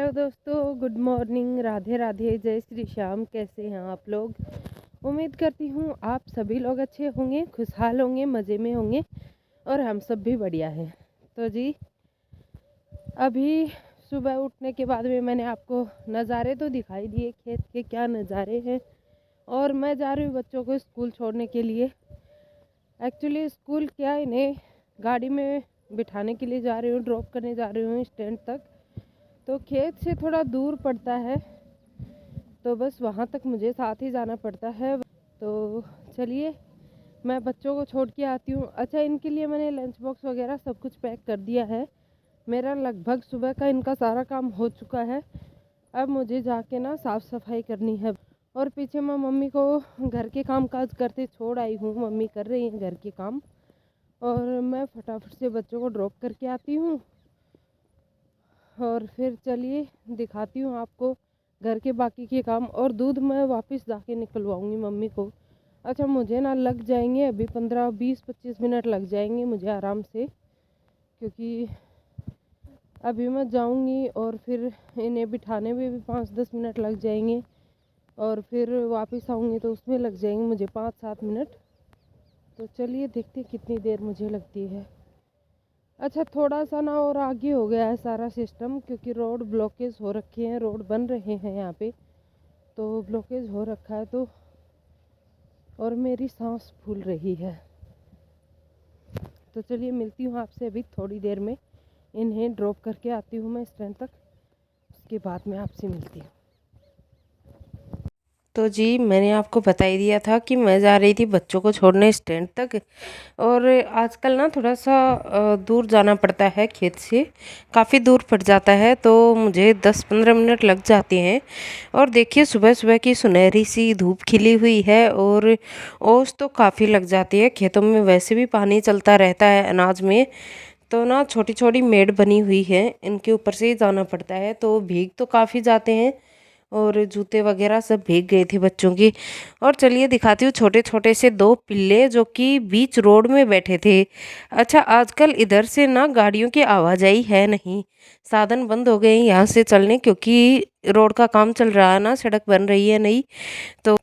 Hello दोस्तों, good morning, Radhe Radhe, जय श्री श्याम। कैसे हैं आप लोग? उम्मीद करती हूँ आप सभी लोग अच्छे होंगे, खुशहाल होंगे, मज़े में होंगे और हम सब भी बढ़िया हैं। तो जी, अभी सुबह उठने के बाद में मैंने आपको नज़ारे तो दिखाई दिए, खेत के क्या नज़ारे हैं। और मैं जा रही हूँ बच्चों को स्कूल छोड़ने के लिए। एक्चुअली स्कूल क्या, इन्हें गाड़ी में बिठाने के लिए जा रही हूँ, ड्रॉप करने जा रही हूँ स्टैंड तक। तो खेत से थोड़ा दूर पड़ता है, तो बस वहाँ तक मुझे साथ ही जाना पड़ता है। तो चलिए, मैं बच्चों को छोड़ के आती हूँ। अच्छा, इनके लिए मैंने लंच बॉक्स वगैरह सब कुछ पैक कर दिया है। मेरा लगभग सुबह का इनका सारा काम हो चुका है। अब मुझे जाके ना साफ़ सफाई करनी है। और पीछे मैं मम्मी को घर के काम काज करते छोड़ आई हूँ। मम्मी कर रही हैं घर के काम और मैं फटाफट से बच्चों को ड्रॉप करके आती हूँ। और फिर चलिए दिखाती हूँ आपको घर के बाकी के काम। और दूध मैं वापस जाके निकलवाऊँगी मम्मी को। अच्छा, मुझे ना लग जाएंगे अभी 15-20-25 मिनट लग जाएंगे मुझे आराम से, क्योंकि अभी मैं जाऊँगी और फिर इन्हें बिठाने में भी 5-10 मिनट लग जाएंगे और फिर वापस आऊँगी तो उसमें लग जाएंगे मुझे 5-7 मिनट। तो चलिए देखते कितनी देर मुझे लगती है। अच्छा, थोड़ा सा ना और आगे हो गया है सारा सिस्टम, क्योंकि रोड ब्लॉकेज हो रखे हैं, रोड बन रहे हैं यहाँ पे, तो ब्लॉकेज हो रखा है। तो और मेरी सांस फूल रही है। तो चलिए मिलती हूँ आपसे अभी थोड़ी देर में। इन्हें ड्रॉप करके आती हूँ मैं स्टैंड तक, उसके बाद में आपसे मिलती हूँ। तो जी, मैंने आपको बता ही दिया था कि मैं जा रही थी बच्चों को छोड़ने स्टैंड तक। और आजकल ना थोड़ा सा दूर जाना पड़ता है, खेत से काफ़ी दूर पड़ जाता है, तो मुझे 10-15 मिनट लग जाते हैं। और देखिए, सुबह सुबह की सुनहरी सी धूप खिली हुई है और ओस तो काफ़ी लग जाती है। खेतों में वैसे भी पानी चलता रहता है अनाज में, तो ना छोटी छोटी मेड़ बनी हुई है, इनके ऊपर से ही जाना पड़ता है, तो भीग तो काफ़ी जाते हैं और जूते वगैरह सब भीग गए थे बच्चों की। और चलिए दिखाती हूँ छोटे छोटे से दो पिल्ले जो कि बीच रोड में बैठे थे। अच्छा, आजकल इधर से ना गाड़ियों की आवाजाही है नहीं, साधन बंद हो गए हैं यहाँ से चलने, क्योंकि रोड का काम चल रहा है ना, सड़क बन रही है नई। तो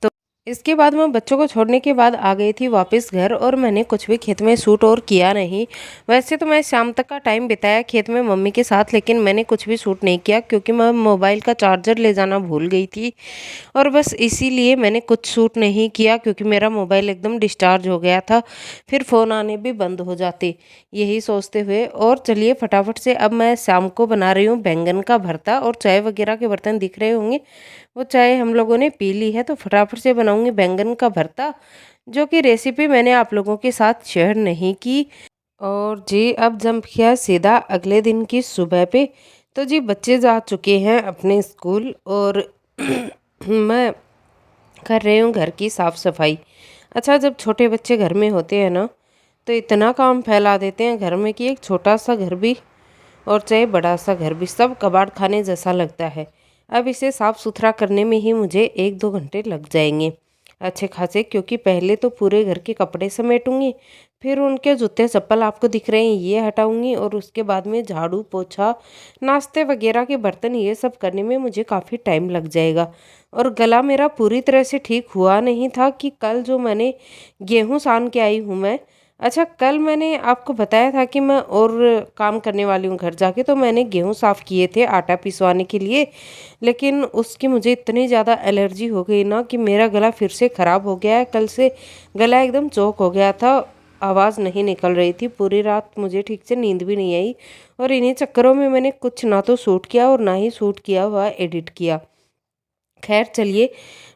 इसके बाद मैं बच्चों को छोड़ने के बाद आ गई थी वापस घर, और मैंने कुछ भी खेत में शूट और किया नहीं। वैसे तो मैं शाम तक का टाइम बिताया खेत में मम्मी के साथ, लेकिन मैंने कुछ भी शूट नहीं किया क्योंकि मैं मोबाइल का चार्जर ले जाना भूल गई थी। और बस इसीलिए मैंने कुछ शूट नहीं किया, क्योंकि मेरा मोबाइल एकदम डिस्चार्ज हो गया था, फिर फ़ोन आने भी बंद हो जाते, यही सोचते हुए। और चलिए फटाफट से अब मैं शाम को बना रही हूँ बैंगन का भरता, और चाय वगैरह के बर्तन दिख रहे होंगे, वो चाय हम लोगों ने पी ली है। तो फटाफट से बनाऊंगी बैंगन का भरता, जो कि रेसिपी मैंने आप लोगों के साथ शेयर नहीं की। और जी, अब जंप किया सीधा अगले दिन की सुबह पे। तो जी, बच्चे जा चुके हैं अपने स्कूल और मैं कर रही हूँ घर की साफ़ सफाई। अच्छा, जब छोटे बच्चे घर में होते हैं ना, तो इतना काम फैला देते हैं घर में कि एक छोटा सा घर भी और चाहे बड़ा सा घर भी सब कबाड़ खाने जैसा लगता है। अब इसे साफ़ सुथरा करने में ही मुझे 1-2 घंटे लग जाएंगे अच्छे खासे, क्योंकि पहले तो पूरे घर के कपड़े समेटूंगी, फिर उनके जूते चप्पल आपको दिख रहे हैं ये हटाऊंगी, और उसके बाद में झाड़ू पोछा नाश्ते वगैरह के बर्तन ये सब करने में मुझे काफ़ी टाइम लग जाएगा। और गला मेरा पूरी तरह से ठीक हुआ नहीं था कि कल जो मैंने गेहूँ सान के आई हूँ मैं। अच्छा, कल मैंने आपको बताया था कि मैं और काम करने वाली हूँ घर जाके, तो मैंने गेहूँ साफ़ किए थे आटा पिसवाने के लिए, लेकिन उसकी मुझे इतनी ज़्यादा एलर्जी हो गई ना कि मेरा गला फिर से ख़राब हो गया है। कल से गला एकदम चौक हो गया था, आवाज़ नहीं निकल रही थी, पूरी रात मुझे ठीक से नींद भी नहीं आई। और इन्हीं चक्करों में मैंने कुछ ना तो शूट किया और ना ही शूट किया हुआ एडिट किया। खैर चलिए,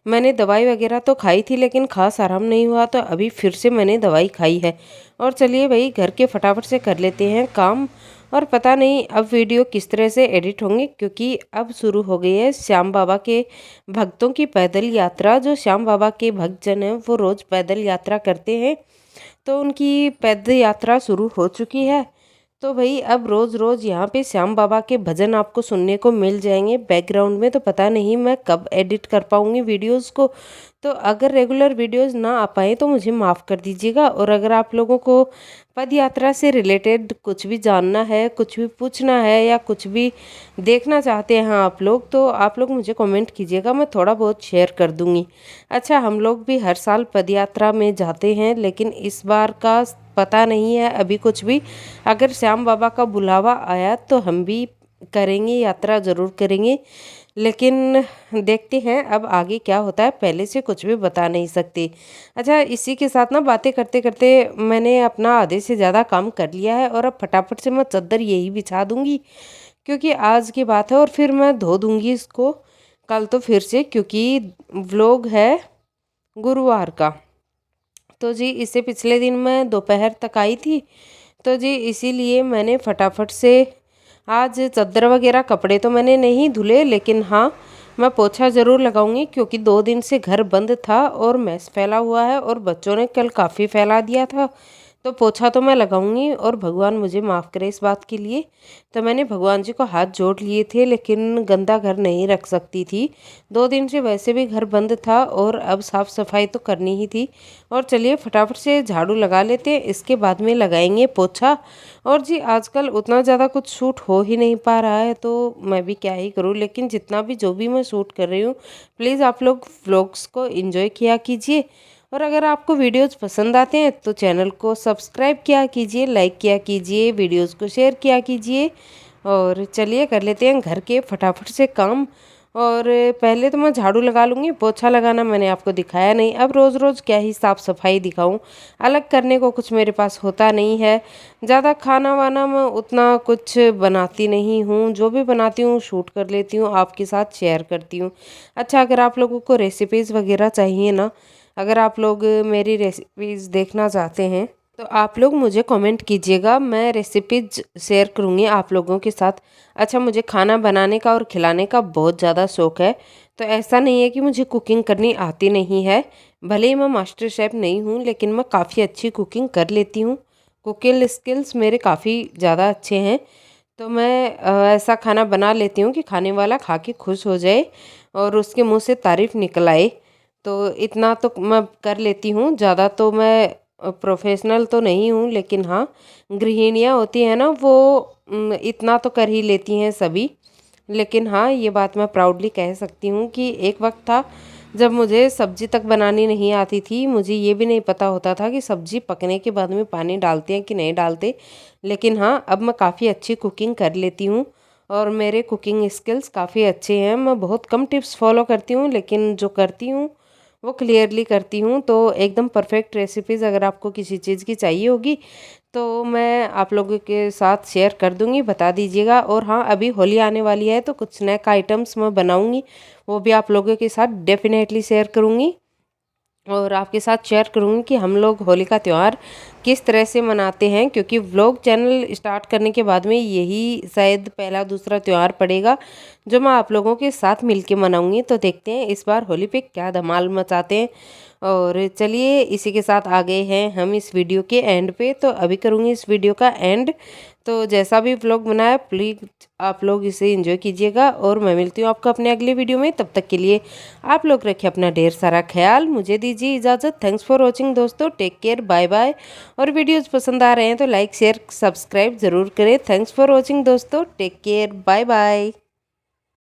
मैंने दवाई वगैरह तो खाई थी, लेकिन खास आराम नहीं हुआ, तो अभी फिर से मैंने दवाई खाई है। और चलिए भाई, घर के फटाफट से कर लेते हैं काम। और पता नहीं अब वीडियो किस तरह से एडिट होंगे, क्योंकि अब शुरू हो गई है श्याम बाबा के भक्तों की पैदल यात्रा। जो श्याम बाबा के भक्तजन हैं वो रोज़ पैदल यात्रा करते हैं, तो उनकी पैदल यात्रा शुरू हो चुकी है। तो भाई अब रोज़ रोज़ यहाँ पे श्याम बाबा के भजन आपको सुनने को मिल जाएंगे बैकग्राउंड में। तो पता नहीं मैं कब एडिट कर पाऊँगी वीडियोस को। तो अगर रेगुलर वीडियोस ना आ पाए तो मुझे माफ़ कर दीजिएगा। और अगर आप लोगों को पद यात्रा से रिलेटेड कुछ भी जानना है, कुछ भी पूछना है या कुछ भी देखना चाहते हैं आप लोग, तो आप लोग मुझे कमेंट कीजिएगा, मैं थोड़ा बहुत शेयर कर दूँगी। अच्छा, हम लोग भी हर साल पद यात्रा में जाते हैं, लेकिन इस बार का पता नहीं है अभी कुछ भी। अगर श्याम बाबा का बुलावा आया तो हम भी करेंगे, यात्रा ज़रूर करेंगे। लेकिन देखते हैं अब आगे क्या होता है, पहले से कुछ भी बता नहीं सकती। अच्छा, इसी के साथ ना बातें करते करते मैंने अपना आधे से ज़्यादा काम कर लिया है और अब फटाफट से मैं चद्दर यही बिछा दूंगी, क्योंकि आज की बात है। और फिर मैं धो दूंगी इसको कल तो फिर से, क्योंकि व्लॉग है गुरुवार का। तो जी इससे पिछले दिन मैं दोपहर तक आई थी, तो जी इसीलिए मैंने फटाफट से आज चादर वगैरह कपड़े तो मैंने नहीं धुले, लेकिन हाँ मैं पोछा ज़रूर लगाऊंगी, क्योंकि 2 दिन से घर बंद था और मैस फैला हुआ है और बच्चों ने कल काफ़ी फैला दिया था। तो पोछा तो मैं लगाऊंगी और भगवान मुझे माफ़ करे इस बात के लिए। तो मैंने भगवान जी को हाथ जोड़ लिए थे, लेकिन गंदा घर नहीं रख सकती थी। 2 दिन से वैसे भी घर बंद था और अब साफ़ सफाई तो करनी ही थी। और चलिए फटाफट से झाड़ू लगा लेते हैं, इसके बाद में लगाएंगे पोछा। और जी आजकल उतना ज़्यादा कुछ शूट हो ही नहीं पा रहा है, तो मैं भी क्या ही करूँ। लेकिन जितना भी जो भी मैं शूट कर रही हूँ, प्लीज़ आप लोग व्लॉग्स को एंजॉय किया कीजिए। और अगर आपको वीडियोज़ पसंद आते हैं तो चैनल को सब्सक्राइब किया कीजिए, लाइक किया कीजिए, वीडियोज़ को शेयर किया कीजिए। और चलिए कर लेते हैं घर के फटाफट से काम। और पहले तो मैं झाड़ू लगा लूँगी, पोछा लगाना मैंने आपको दिखाया नहीं। अब रोज़ रोज़ क्या ही साफ़ सफाई दिखाऊँ, अलग करने को कुछ मेरे पास होता नहीं है। ज़्यादा खाना वाना मैं उतना कुछ बनाती नहीं हूँ, जो भी बनाती हूँ शूट कर लेती हूँ, आपके साथ शेयर करती हूँ। अच्छा, अगर आप लोगों को रेसिपीज़ वगैरह चाहिए ना, अगर आप लोग मेरी रेसिपीज़ देखना चाहते हैं तो आप लोग मुझे कमेंट कीजिएगा, मैं रेसिपीज शेयर करूँगी आप लोगों के साथ। अच्छा, मुझे खाना बनाने का और खिलाने का बहुत ज़्यादा शौक़ है। तो ऐसा नहीं है कि मुझे कुकिंग करनी आती नहीं है। भले ही मैं मास्टर शेफ़ नहीं हूँ, लेकिन मैं काफ़ी अच्छी कुकिंग कर लेती हूँ। कुकिंग स्किल्स मेरे काफ़ी ज़्यादा अच्छे हैं। तो मैं ऐसा खाना बना लेती हूँ कि खाने वाला खा के खुश हो जाए और उसके मुंह से तारीफ़ निकल आए। तो इतना तो मैं कर लेती हूँ। ज़्यादा तो मैं प्रोफेशनल तो नहीं हूँ, लेकिन हाँ गृहिणियाँ होती हैं ना, वो इतना तो कर ही लेती हैं सभी। लेकिन हाँ ये बात मैं प्राउडली कह सकती हूँ कि एक वक्त था जब मुझे सब्जी तक बनानी नहीं आती थी। मुझे ये भी नहीं पता होता था कि सब्जी पकने के बाद में पानी डालते हैं कि नहीं डालते। लेकिन हाँ अब मैं काफ़ी अच्छी कुकिंग कर लेती हूँ और मेरे कुकिंग स्किल्स काफ़ी अच्छे हैं। मैं बहुत कम टिप्स फॉलो करती हूँ, लेकिन जो करती हूँ वो क्लियरली करती हूँ। तो एकदम परफेक्ट रेसिपीज़ अगर आपको किसी चीज़ की चाहिए होगी तो मैं आप लोगों के साथ शेयर कर दूँगी, बता दीजिएगा। और हाँ अभी होली आने वाली है तो कुछ स्नैक आइटम्स मैं बनाऊँगी, वो भी आप लोगों के साथ डेफिनेटली शेयर करूँगी। और आपके साथ शेयर करूँगी कि हम लोग होली का त्यौहार किस तरह से मनाते हैं, क्योंकि व्लॉग चैनल स्टार्ट करने के बाद में यही शायद पहला दूसरा त्यौहार पड़ेगा जो मैं आप लोगों के साथ मिलके मनाऊंगी। तो देखते हैं इस बार होली पे क्या धमाल मचाते हैं। और चलिए इसी के साथ आ गए हैं हम इस वीडियो के एंड पे। तो अभी करूँगी इस वीडियो का एंड। तो जैसा भी व्लॉग बनाया प्लीज़ आप लोग इसे एंजॉय कीजिएगा और मैं मिलती हूँ आपको अपने अगले वीडियो में। तब तक के लिए आप लोग रखिए अपना ढेर सारा ख्याल, मुझे दीजिए इजाज़त। थैंक्स फॉर वॉचिंग दोस्तों, टेक केयर, बाय बाय। और वीडियोस पसंद आ रहे हैं तो लाइक शेयर सब्सक्राइब ज़रूर करें। थैंक्स फॉर वॉचिंग दोस्तों, टेक केयर, बाय बाय।